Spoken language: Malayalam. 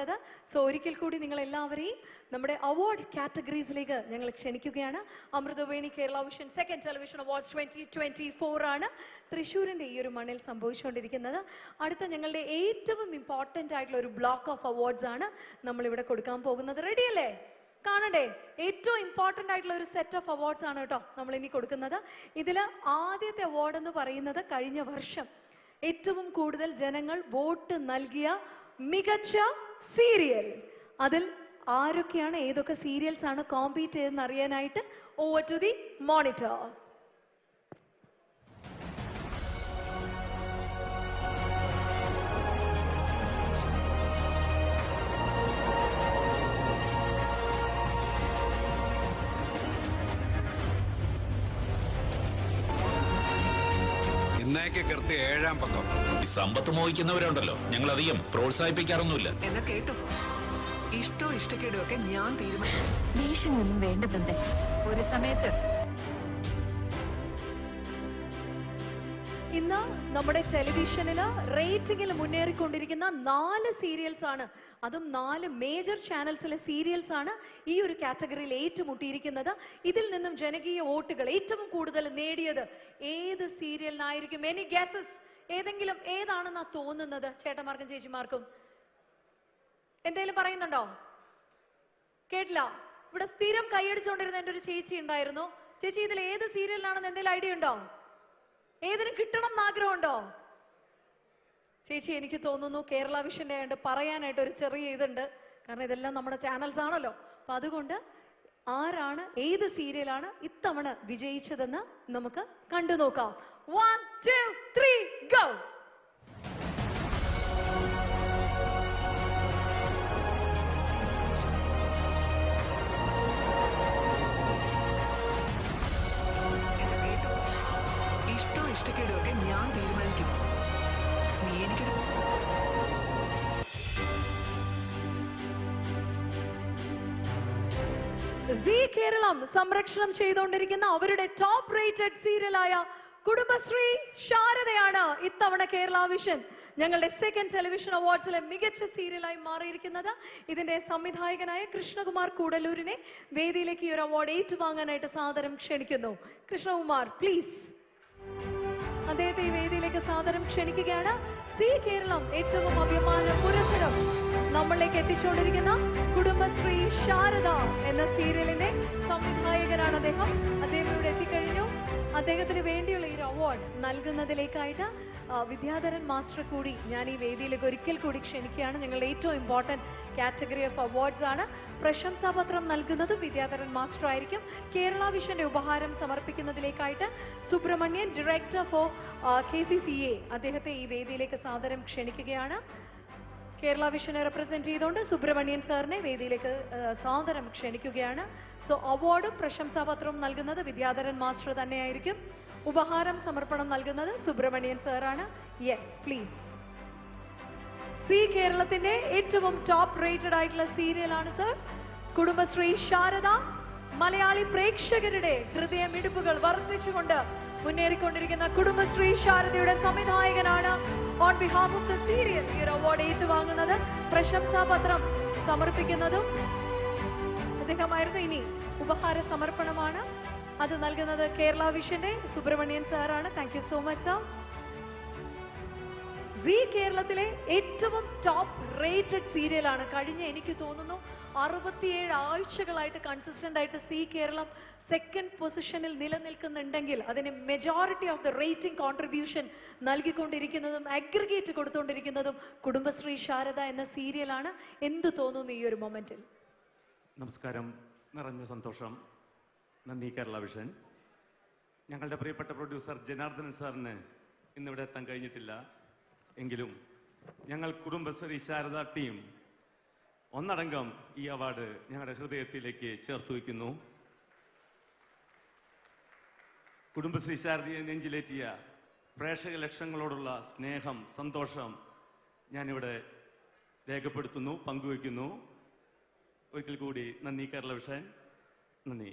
പറയാനുള്ളത്. സോ ഒരിക്കൽ കൂടി നിങ്ങൾ എല്ലാവരെയും നമ്മുടെ അവാർഡ് കാറ്റഗറീസിലേക്ക് ഞങ്ങൾ ക്ഷണിക്കുകയാണ്. Amruthaveni Kerala vision second television awards 2024 ആണ് തൃശ്ശൂരിൻ്റെ ഈ ഒരു മണ്ണിൽ സംഭവിച്ചുകൊണ്ടിരിക്കുന്നത്. അടുത്ത ഞങ്ങളുടെ ഏറ്റവും ഇമ്പോർട്ടൻ്റ് ആയിട്ടുള്ള ഒരു ബ്ലോക്ക് ഓഫ് അവാർഡ്സ് ആണ് നമ്മളിവിടെ കൊടുക്കാൻ പോകുന്നത്. റെഡിയല്ലേ? കാണണ്ടേ? ഏറ്റവും ഇമ്പോർട്ടൻ്റ് ആയിട്ടുള്ള ഒരു സെറ്റ് ഓഫ് അവാർഡ്സ് ആണ് കേട്ടോ നമ്മൾ ഇനി കൊടുക്കുന്നത്. ഇതിൽ ആദ്യത്തെ അവാർഡ് എന്ന് പറയുന്നത് കഴിഞ്ഞ വർഷം ഏറ്റവും കൂടുതൽ ജനങ്ങൾ വോട്ട് നൽകിയ മികച്ച സീരിയൽ. അതിൽ ആരൊക്കെയാണ്, ഏതൊക്കെ സീരിയൽസ് ആണ് കോമ്പീറ്റ് ചെയ്തെന്ന് അറിയാനായിട്ട് ഓവർ ടു ദി മോണിറ്റർ. ഇന്നേക്ക് കൃത്യ 7-ാം പക്കം. സമ്പത്ത് മോഹിക്കുന്നവരുണ്ടല്ലോ, ഞങ്ങൾ അധികം പ്രോത്സാഹിപ്പിക്കാറൊന്നുമില്ല. എന്നാ കേട്ടോ, ഇഷ്ടോ ഇഷ്ടക്കേടോ ഒക്കെ ഞാൻ തീരുമാനിക്കും. ഭീഷണിയൊന്നും വേണ്ട വൃന്ദൻ. ഒരു സമയത്ത് ഇന്ന് നമ്മുടെ ടെലിവിഷനിൽ റേറ്റിംഗിൽ മുന്നേറിക്കൊണ്ടിരിക്കുന്ന 4 സീരിയൽസ് ആണ്, അതും 4 മേജർ ചാനൽസിലെ സീരിയൽസ് ആണ് ഈ ഒരു കാറ്റഗറിയിൽ ഏറ്റുമുട്ടിയിരിക്കുന്നത്. ഇതിൽ നിന്നും ജനകീയ വോട്ടുകൾ ഏറ്റവും കൂടുതൽ നേടിയത് ഏത് സീരിയലിനായിരിക്കും? Any guesses? ഏതെങ്കിലും ഏതാണെന്നാ തോന്നുന്നത്? ചേട്ടന്മാർക്കും ചേച്ചിമാർക്കും എന്തെങ്കിലും പറയുന്നുണ്ടോ? കേട്ടില്ല. ഇവിടെ സ്ഥിരം കൈയടിച്ചുകൊണ്ടിരുന്ന എൻ്റെ ഒരു ചേച്ചി ഉണ്ടായിരുന്നു. ചേച്ചി, ഇതിൽ ഏത് സീരിയലിനാണെന്ന് എന്തെങ്കിലും ഐഡിയ ഉണ്ടോ? ഏതിനും കിട്ടണം എന്ന് ആഗ്രഹമുണ്ടോ ചേച്ചി? എനിക്ക് തോന്നുന്നു കേരള വിഷന്റെ ആയിട്ട് പറയാനായിട്ട് ഒരു ചെറിയ ഇതുണ്ട്, കാരണം ഇതെല്ലാം നമ്മുടെ ചാനൽസ് ആണല്ലോ. അപ്പൊ അതുകൊണ്ട് ആരാണ്, ഏത് സീരിയലാണ് ഇത്തവണ വിജയിച്ചതെന്ന് നമുക്ക് കണ്ടു നോക്കാം. 1 2 3 ഗോ. ഇഷ്ടോ ഇഷ്ടക്കേടോ ഒക്കെ ഞാൻ തീരുമാനിക്കും. നീ എനിക്ക് സീ കേരളം സംരക്ഷണം ചെയ്തുകൊണ്ടിരിക്കുന്ന അവരുടെ ടോപ്പ് റേറ്റഡ് സീരിയലായ കുടുംബശ്രീ ശാരദയാണ് ഇത്തവണ കേരള വിഷൻ ഞങ്ങളുടെ സെക്കൻഡ് ടെലിവിഷൻ അവാർഡ്സിലെ മികച്ച സീരിയലായി മാറിയിരിക്കുന്നത്. ഇതിന്റെ സംവിധായകനായ കൃഷ്ണകുമാർ കൂടലൂരിനെ വേദിയിലേക്ക് ഈ ഒരു അവാർഡ് ഏറ്റുവാങ്ങാനായിട്ട് സാദരം ക്ഷണിക്കുന്നു. കൃഷ്ണകുമാർ, പ്ലീസ്. അദ്ദേഹത്തെ ഈ വേദിയിലേക്ക് സാദരം ക്ഷണിക്കുകയാണ്. സീ കേരളം ഏറ്റവും അഭിമാന പുരസ്സരം നമ്മളിലേക്ക് എത്തിച്ചുകൊണ്ടിരിക്കുന്ന കുടുംബശ്രീ ശാരദ എന്ന സീരിയലിന്റെ സംവിധായകനാണ് അദ്ദേഹം. അദ്ദേഹം ഇവിടെ എത്തിക്കഴിഞ്ഞു. അദ്ദേഹത്തിന് വേണ്ടിയുള്ള ഈ ഒരു അവാർഡ് നൽകുന്നതിലേക്കായിട്ട് വിദ്യാധരൻ മാസ്റ്റർ കൂടി ഞാൻ ഈ വേദിയിലേക്ക് ഒരിക്കൽ കൂടി ക്ഷണിക്കുകയാണ്. ഞങ്ങളുടെ ഏറ്റവും ഇമ്പോർട്ടൻറ്റ് കാറ്റഗറി ഓഫ് അവാർഡ്സ് ആണ്. പ്രശംസാപത്രം നൽകുന്നത് വിദ്യാധരൻ മാസ്റ്റർ ആയിരിക്കും. കേരള വിഷന്റെ ഉപഹാരം സമർപ്പിക്കുന്നതിലേക്കായിട്ട് സുബ്രഹ്മണ്യൻ, ഡയറക്ടർ ഫോർ KCCA, അദ്ദേഹത്തെ ഈ വേദിയിലേക്ക് സാദരം ക്ഷണിക്കുകയാണ്. കേരള വിഷനെ റെപ്രസെന്റ് ചെയ്തുകൊണ്ട് സുബ്രഹ്മണ്യൻ സാറിനെ വേദിയിലേക്ക് സാദരം ക്ഷണിക്കുകയാണ്. സോ അവാർഡും പ്രശംസാപത്രവും നൽകുന്നത് വിദ്യാധരൻ മാസ്റ്റർ തന്നെയായിരിക്കും. ഉപഹാരം സമർപ്പണം നൽകുന്നത് സുബ്രഹ്മണ്യൻ സാറാണ്. Yes, please. സീ കേരളത്തിന്റെ ഏറ്റവും ടോപ്പ് റേറ്റഡ് ആയിട്ടുള്ള സീരിയലാണ് സർ കുടുംബശ്രീ ശാരദ. മലയാളി പ്രേക്ഷകരുടെ ഹൃദയമിടിപ്പുകൾ വർദ്ധിച്ചുകൊണ്ട് മുന്നേറിക്കൊണ്ടിരിക്കുന്ന കുടുംബശ്രീ ശാരദയുടെ സംവിധായകനാണ് on behalf of the serial ഈ ഒരു അവാർഡ് ഏറ്റുവാങ്ങുന്നത്. പ്രശംസാപത്രം സമർപ്പിക്കുന്നതും അദ്ദേഹമായിരുന്നു. ഇനി ഉപഹാര സമർപ്പണമാണ്, അത് നൽകുന്നത് കേരള വിഷന്റെ സുബ്രഹ്മണ്യൻ സാറാണ്. Thank you so much sir. Zee കേരളത്തിലെ ഏറ്റവും ടോപ്പ് റേറ്റഡ് സീരിയലാണ്. കഴിഞ്ഞ എനിക്ക് തോന്നുന്നു 67 ആഴ്ചകളായിട്ട് കൺസിസ്റ്റന്റ് ആയിട്ട് സീ കേരളം സെക്കൻഡ് പൊസിഷനിൽ നിലനിൽക്കുന്നുണ്ടെങ്കിൽ അതിന് majority of the rating contribution നൽകിക്കൊണ്ടിരിക്കുന്നതും അഗ്രിഗേറ്റ് കൊടുത്തുകൊണ്ടിരിക്കുന്നതും കുടുംബശ്രീ ശാരദ എന്ന സീരിയലാണ്. എന്ത് തോന്നുന്നു ഈ ഒരു മൊമെന്റിൽ? നമസ്കാരം, നിറഞ്ഞ സന്തോഷം. നന്ദി കേരള വിഷൻ. ഞങ്ങളുടെ പ്രിയപ്പെട്ട പ്രൊഡ്യൂസർ ജനാർദ്ദനൻ സാറിന് ഇന്നിവിടെ എത്താൻ കഴിഞ്ഞിട്ടില്ല. എങ്കിലും ഞങ്ങൾ കുടുംബശ്രീ ശാരദ ടീം ഒന്നടങ്കം ഈ അവാർഡ് ഞങ്ങളുടെ ഹൃദയത്തിലേക്ക് ചേർത്ത് വയ്ക്കുന്നു. കുടുംബശ്രീ ശാരദയെ നെഞ്ചിലേറ്റിയ പ്രേക്ഷക ലക്ഷങ്ങളോടുള്ള സ്നേഹം, സന്തോഷം ഞാനിവിടെ രേഖപ്പെടുത്തുന്നു, പങ്കുവയ്ക്കുന്നു. ഒരിക്കൽ കൂടി നന്ദി കേരള വിഷൻ. നന്ദി.